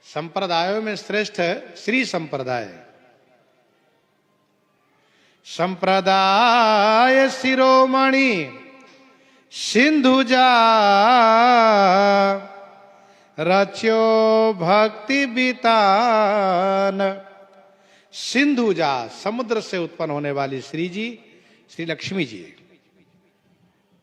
संप्रदायों में श्रेष्ठ श्री संप्रदाय। संप्रदाय शिरोमणि सिंधुजा रच्यो भक्ति बितान। सिंधुजा समुद्र से उत्पन्न होने वाली श्री जी, श्री लक्ष्मी जी,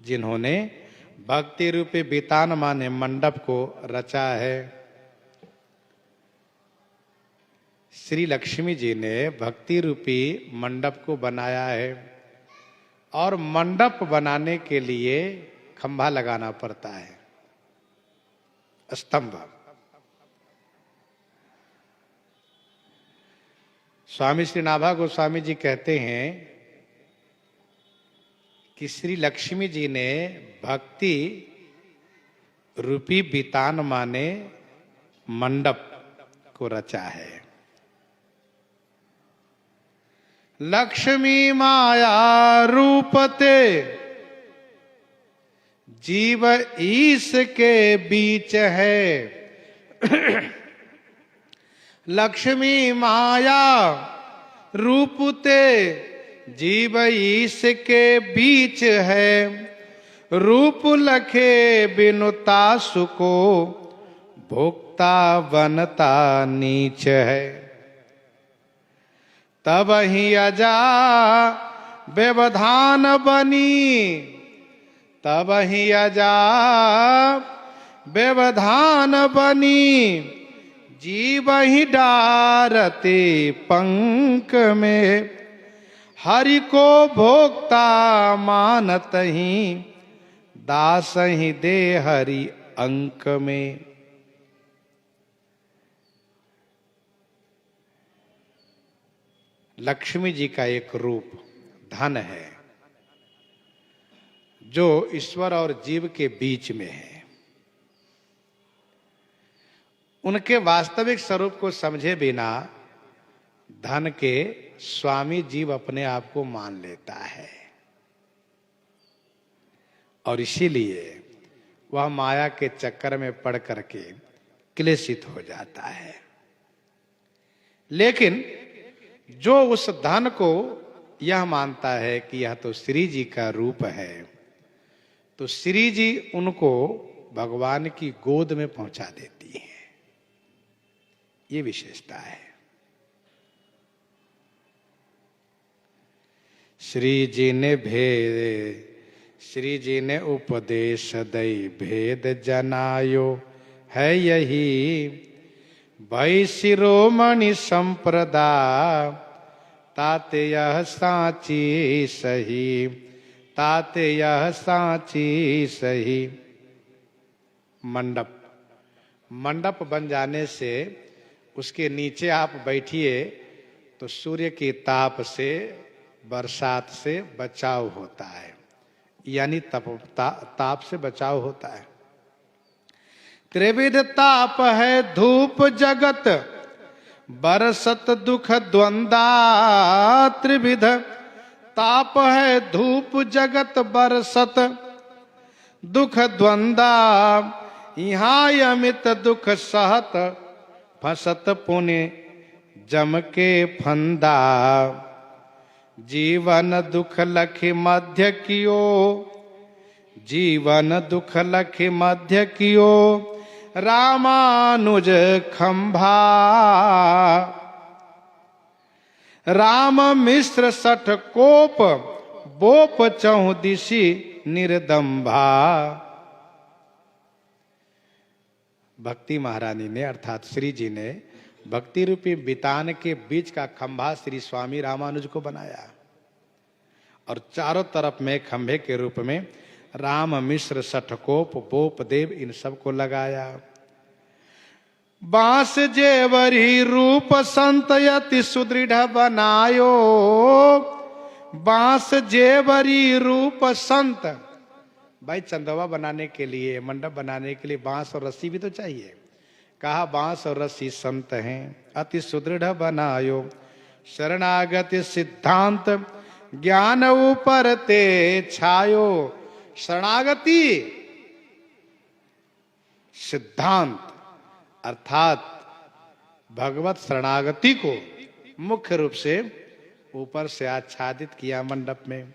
जिन्होंने भक्ति रूपी बितान माने मंडप को रचा है। श्री लक्ष्मी जी ने भक्ति रूपी मंडप को बनाया है और मंडप बनाने के लिए खंभा लगाना पड़ता है, स्तंभ। स्वामी श्री नाभा गोस्वामी जी कहते हैं कि श्री लक्ष्मी जी ने भक्ति रूपी बितान माने मंडप को रचा है। लक्ष्मी माया रूपते जीव ईश के बीच है। लक्ष्मी माया रूपते जीव ईश के बीच है। रूप लखे बिनुता सुको भोक्ता बनता नीच है। तब ही अजा व्यवधान बनी, तब ही अजा व्यवधान बनी। जीव ही डारते पंक में हरि को भोक्ता मानत ही। दास ही दे हरि अंक में। लक्ष्मी जी का एक रूप धन है जो ईश्वर और जीव के बीच में है। उनके वास्तविक स्वरूप को समझे बिना धन के स्वामी जीव अपने आप को मान लेता है और इसीलिए वह माया के चक्कर में पड़ करके क्लेशित हो जाता है। लेकिन जो उस धन को यह मानता है कि यह तो श्री जी का रूप है, तो श्री जी उनको भगवान की गोद में पहुंचा देती है। ये विशेषता है। श्री जी ने भेद, श्री जी ने उपदेश दई भेद जनायो है यही। भई शिरोमणि संप्रदा ताते यह साची सही। ताते यह साची सही। मंडप, मंडप बन जाने से उसके नीचे आप बैठिए तो सूर्य की ताप से, बरसात से बचाव होता है, यानी ताप से बचाव होता है। त्रिविध ताप है धूप जगत बरसत दुख द्वंदा। त्रिविध ताप है धूप जगत बरसत दुख द्वंदा। यहाँ अमित दुख सहत फसत पुण्य जम के फंदा। जीवन दुख लखि मध्य कियो, जीवन दुख लखि मध्य कियो। रामानुज खंभा राम मिश्र सठ कोप बोप चहुदिशी निर्दंभा। भक्ति महारानी ने अर्थात श्री जी ने भक्ति रूपी बितान के बीच का खंभा श्री स्वामी रामानुज को बनाया और चारों तरफ में खंभे के रूप में राम मिश्र सठकोप बोप देव इन सब को लगाया। बांस जेवरी रूप संत यति सुदृढ़ बनायो। बांस जेवरी रूप संत, भाई चंदवा बनाने के लिए, मंडप बनाने के लिए बांस और रस्सी भी तो चाहिए। कहा बांस और रस्सी संत हैं। अति सुदृढ़ बनायो शरणागति सिद्धांत ज्ञान ऊपर ते छायो। शरणागति सिद्धांत अर्थात भगवत शरणागति को मुख्य रूप से ऊपर से आच्छादित किया मंडप में।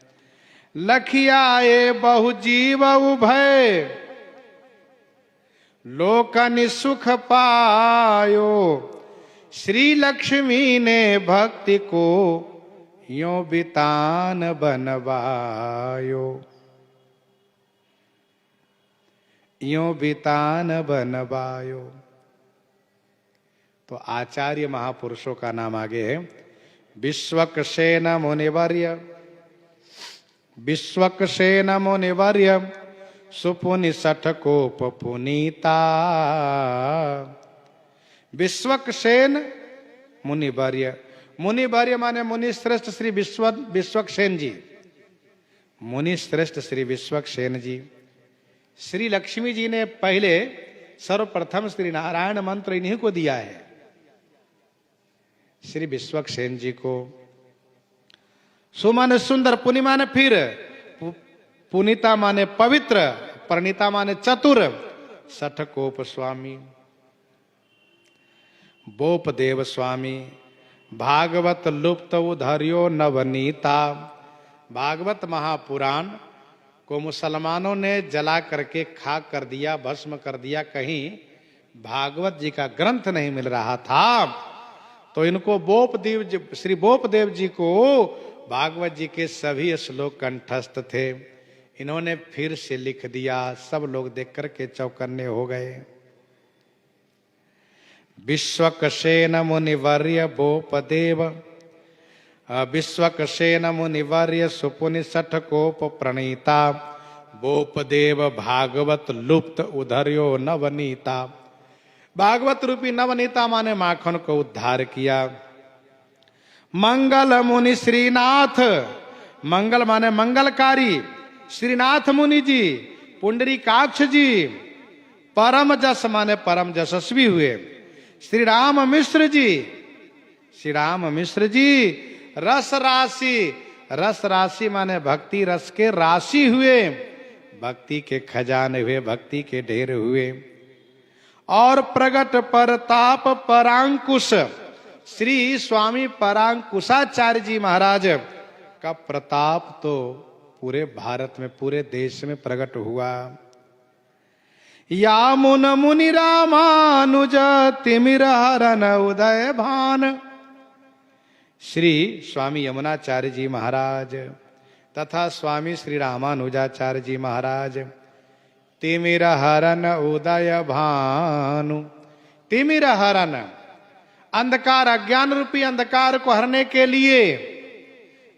लखियाए बहु जीव उभय लोकनि सुख पायो, श्री लक्ष्मी ने भक्ति को यो बितान बनवायो, यो बितान बनवायो। तो आचार्य महापुरुषों का नाम आगे है विश्वक्सेन मुनिवर्य, विश्वक्सेन मुनिवर्य सुपुनि सठकोप पुनीता। विश्वक्सेन मुनिवर्य, मुनिवर्य माने मुनि श्रेष्ठ श्री विश्वक्सेन जी, मुनि श्रेष्ठ श्री विश्वक्सेन जी। श्री लक्ष्मी जी ने पहले सर्वप्रथम श्री नारायण मंत्र इन्हीं को दिया है, श्री विश्वक्सेन जी को। सुमन सुंदर, पुनि माने फिर, पुनीता माने पवित्र, प्रणीता माने चतुर, सठकोप स्वामी, बोप देव स्वामी, भागवत लुप्त उधर्यो नवनीता। भागवत महापुराण को मुसलमानों ने जला करके खाक कर दिया, भस्म कर दिया, कहीं भागवत जी का ग्रंथ नहीं मिल रहा था, तो इनको बोपदेव, श्री बोपदेव जी को भागवत जी के सभी श्लोक कंठस्थ थे, इन्होंने फिर से लिख दिया। सब लोग देख करके चौकन्ने हो गए। विश्वक्सेन मुनिवर्य बोपदेव, विश्वक्सेन मुनिवर्य सुपुनि सठकोप प्रणीता, बोपदेव भागवत लुप्त उधर्यो नवनीता। भागवत रूपी नवनीता माने माखन को उद्धार किया। मंगल मुनि श्रीनाथ, मंगल माने मंगलकारी, श्रीनाथ मुनि जी, पुंडरीकाक्ष जी, परम जस माने परम यशस्वी हुए। श्री राम मिश्र जी, श्री राम मिश्र जी, रस राशि, रस राशि माने भक्ति रस के राशि हुए, भक्ति के खजाने हुए, भक्ति के ढेर हुए। और प्रगट परताप परांकुश, श्री स्वामी परांकुशाचार्य जी महाराज का प्रताप तो पूरे भारत में, पूरे देश में प्रकट हुआ। या मुन मुनि रामानुज तिमिर हरन उदय भान, श्री स्वामी यमुनाचार्य जी महाराज तथा स्वामी श्री रामानुजाचार्य जी महाराज तिमिर हरन उदय भानु। तिमिर हरन, अंधकार, अज्ञान रूपी अंधकार को हरने के लिए,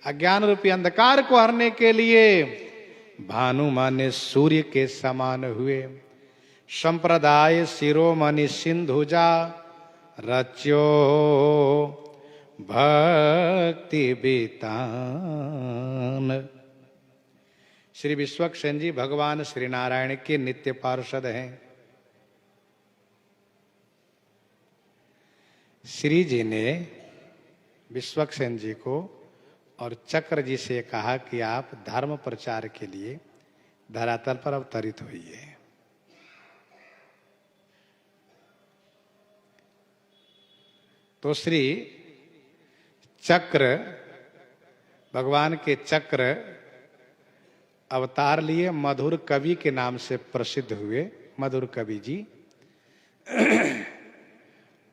अज्ञान रूपी अंधकार को हरने के लिए भानु माने सूर्य के समान हुए। संप्रदाय शिरोमणि सिंधुजा रच्यो भक्ति बेतान। श्री विश्वक्सेन जी भगवान श्री नारायण के नित्य पार्षद हैं। श्री जी ने विश्वक्सेन जी को और चक्र जी से कहा कि आप धर्म प्रचार के लिए धरातल पर अवतरित होइए। तो श्री चक्र, भगवान के चक्र अवतार लिए मधुर कवि के नाम से प्रसिद्ध हुए, मधुर कवि जी।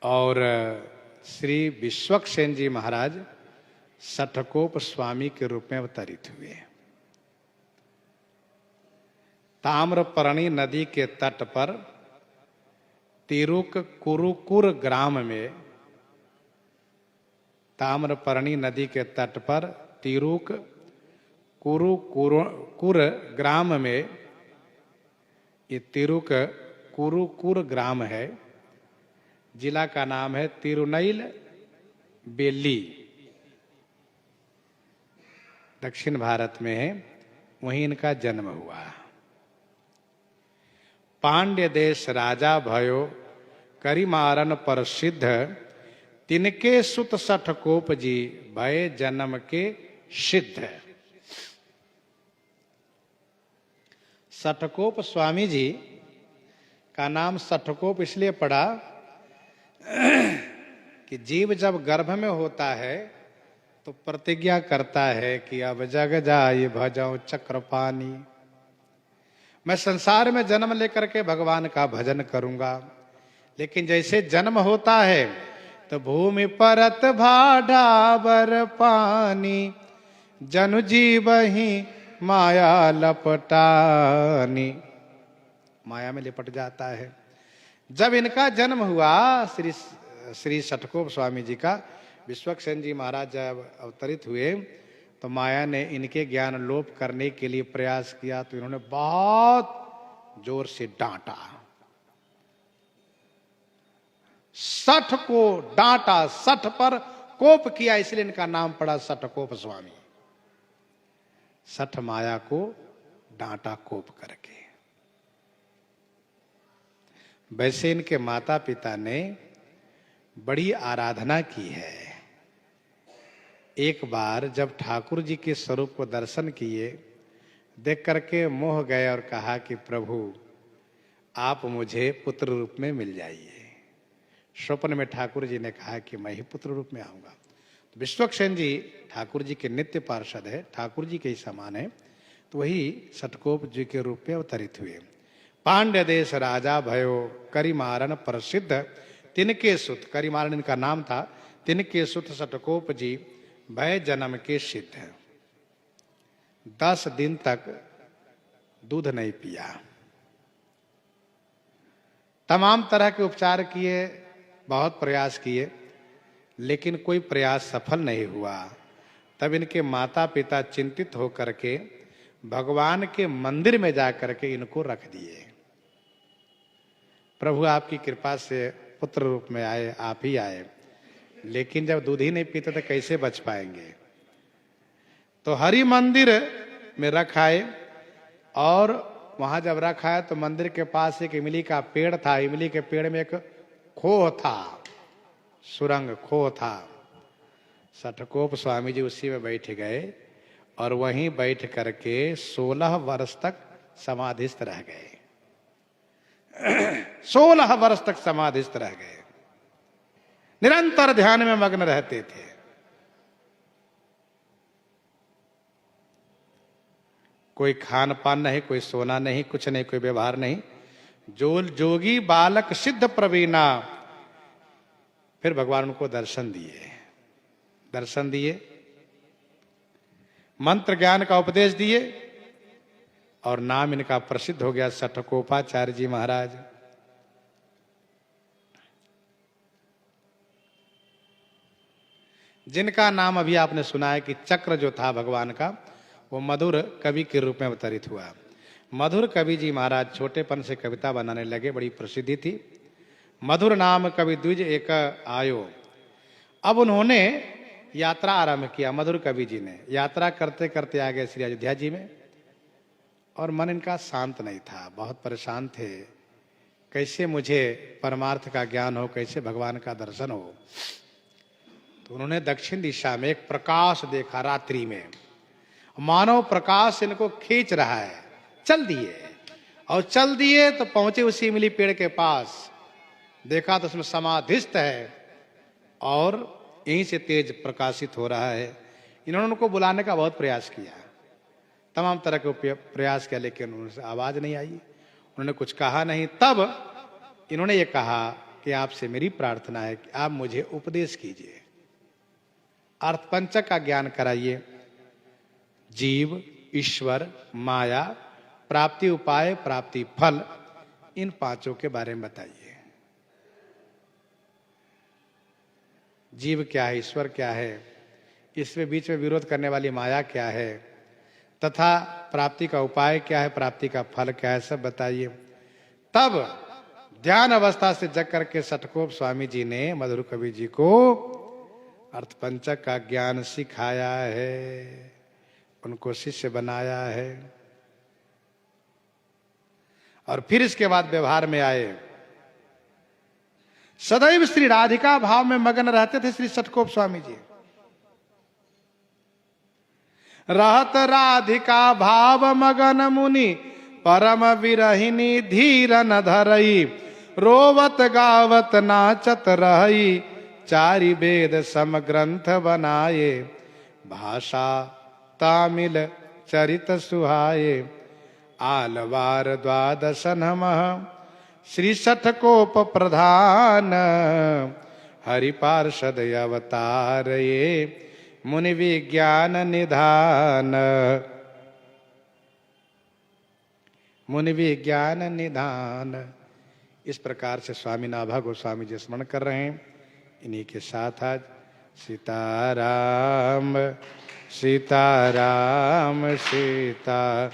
और श्री विश्वक्सेन जी महाराज सठकोप स्वामी के रूप में अवतरित हुए। ताम्रपर्णी नदी के तट पर तिरुकुरुकुर ग्राम में, ताम्रपर्णी नदी के तट पर तिरुकुरुकुर ग्राम में, ये तिरुकुरुकुर ग्राम है, जिला का नाम है तिरुनेलवेली, दक्षिण भारत में है, वहीं इनका जन्म हुआ। पांड्य देश राजा भयो करिमारन प्रसिद्ध, तिनके सुत सठकोप जी भय जन्म के सिद्ध। सठकोप स्वामी जी का नाम सठकोप इसलिए पड़ा कि जीव जब गर्भ में होता है तो प्रतिज्ञा करता है कि अब जग जाय भजो चक्रपाणी, मैं संसार में जन्म लेकर के भगवान का भजन करूंगा। लेकिन जैसे जन्म होता है तो भूमि परत भाडावर पानी, जनु जीव ही माया लपटानी, माया में लिपट जाता है। जब इनका जन्म हुआ श्री षटकोप स्वामी जी का, विश्वक्सेन जी महाराज जब अवतरित हुए तो माया ने इनके ज्ञान लोप करने के लिए प्रयास किया, तो इन्होंने बहुत जोर से डांटा, सठ को डांटा, सठ पर कोप किया, इसलिए इनका नाम पड़ा षटकोप स्वामी। सठ माया को डांटा कोप करके। वैसे इनके माता पिता ने बड़ी आराधना की है। एक बार जब ठाकुर जी के स्वरूप को दर्शन किए, देख करके मोह गए और कहा कि प्रभु आप मुझे पुत्र रूप में मिल जाइए। स्वप्न में ठाकुर जी ने कहा कि मैं ही पुत्र रूप में आऊंगा। तो विश्वक्सेन जी ठाकुर जी के नित्य पार्षद है, ठाकुर जी के ही समान है, तो वही षटकोप जी के रूप में अवतरित हुए। पांड्य देश राजा भयो करिमारन प्रसिद्ध, तिनके सुत, करिमारन इनका नाम था, तिनके सुत षटकोप जी भय जन्म के सिद्ध। 10 दिन तक दूध नहीं पिया, तमाम तरह के उपचार किए, बहुत प्रयास किए, लेकिन कोई प्रयास सफल नहीं हुआ। तब इनके माता पिता चिंतित होकर के भगवान के मंदिर में जाकर के इनको रख दिए। प्रभु आपकी कृपा से पुत्र रूप में आए, आप ही आए, लेकिन जब दूध ही नहीं पीते तो कैसे बच पाएंगे। तो हरि मंदिर में रखाए, और वहां जब रखा है तो मंदिर के पास एक इमली का पेड़ था। इमली के पेड़ में एक खोह था, सुरंग खोह था। षटकोप स्वामी जी उसी में बैठ गए और वहीं बैठ करके 16 वर्ष तक समाधिस्थ रह गए। 16 वर्ष तक समाधिस्थ रह गए, निरंतर ध्यान में मग्न रहते थे। कोई खान पान नहीं, कोई सोना नहीं, कुछ नहीं, कोई व्यवहार नहीं। जोगी बालक सिद्ध प्रवीणा। फिर भगवान उनको दर्शन दिए, मंत्र ज्ञान का उपदेश दिए, और नाम इनका प्रसिद्ध हो गया षटकोपाचार्य जी महाराज। जिनका नाम अभी आपने सुना है कि चक्र जो था भगवान का, वो मधुर कवि के रूप में अवतरित हुआ। मधुर कवि जी महाराज छोटेपन से कविता बनाने लगे, बड़ी प्रसिद्धि थी। मधुर नाम कवि द्विज एक आयो। अब उन्होंने यात्रा आरंभ किया, मधुर कवि जी ने यात्रा करते करते आ गए श्री अयोध्या जी में, और मन इनका शांत नहीं था, बहुत परेशान थे। कैसे मुझे परमार्थ का ज्ञान हो, कैसे भगवान का दर्शन हो। तो उन्होंने दक्षिण दिशा में एक प्रकाश देखा रात्रि में, मानव प्रकाश इनको खींच रहा है। चल दिए तो पहुंचे उसी इमली पेड़ के पास, देखा तो उसमें समाधिस्थ है और यहीं से तेज प्रकाशित हो रहा है। इन्होंने उनको बुलाने का बहुत प्रयास किया, तमाम तरह के प्रयास किया, लेकिन उनसे आवाज नहीं आई, उन्होंने कुछ कहा नहीं। तब इन्होंने ये कहा कि आपसे मेरी प्रार्थना है कि आप मुझे उपदेश कीजिए, अर्थपंचक का ज्ञान कराइए, जीव, ईश्वर, माया, प्राप्ति उपाय, प्राप्ति फल, इन पांचों के बारे में बताइए। जीव क्या है, ईश्वर क्या है, इसमें बीच में विरोध करने वाली माया क्या है, तथा प्राप्ति का उपाय क्या है, प्राप्ति का फल क्या है, सब बताइए। तब ध्यान अवस्था से जग करके षटकोप स्वामी जी ने मधुर कवि जी को अर्थपंचक का ज्ञान सिखाया है, उनको शिष्य बनाया है। और फिर इसके बाद व्यवहार में आए। सदैव श्री राधिका भाव में मगन रहते थे श्री षटकोप स्वामी जी। रहत राधिका भाव मगन मुनि, परम विरहिनी धीर न धरई, रोवत गावत नाचत रहई, चारि वेद सम ग्रंथ बनाए, भाषा तामिल चरित सुहाए। आलवार द्वादश नमः श्री शठकोप प्रधान, हरि पार्षद अवतार ये मुनि विज्ञान निधान। मुनि विज्ञान निधान। इस प्रकार से स्वामी नाभा गोस्वामी जी स्मरण कर रहे हैं। इन्हीं के साथ आज सीताराम सीताराम सीता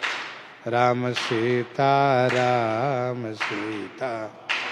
राम सीताराम सीता।